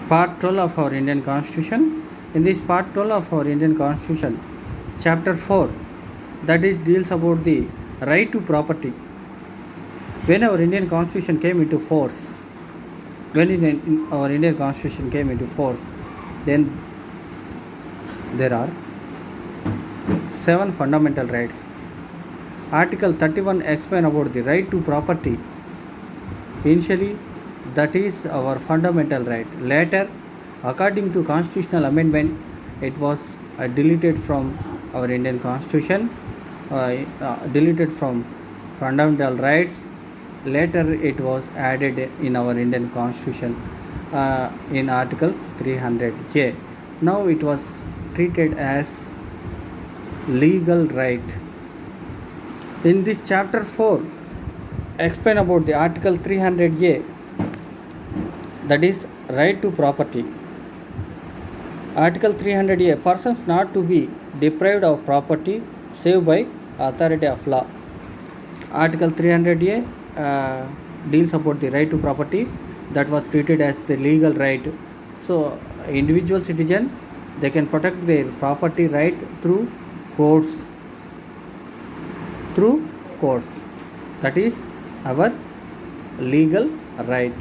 Part 12 of our Indian Constitution. In this part 12 of our Indian Constitution, Chapter 4, that is deals about the right to property. When our Indian Constitution came into force, our Indian Constitution came into force, then there are 7 fundamental rights. Article 31 explains about the right to property. Initially, that is our fundamental right. Later, according to constitutional amendment, it was deleted from our Indian Constitution, deleted from fundamental rights. Later, it was added in our Indian Constitution in Article 300A. Now it was treated as legal right. In this chapter 4, explain about the Article 300A, that is right to property. Article 300A, persons not to be deprived of property save by authority of law. Article 300A deals about the right to property that was treated as the legal right. So individual citizen, they can protect their property right through courts. That is our legal right.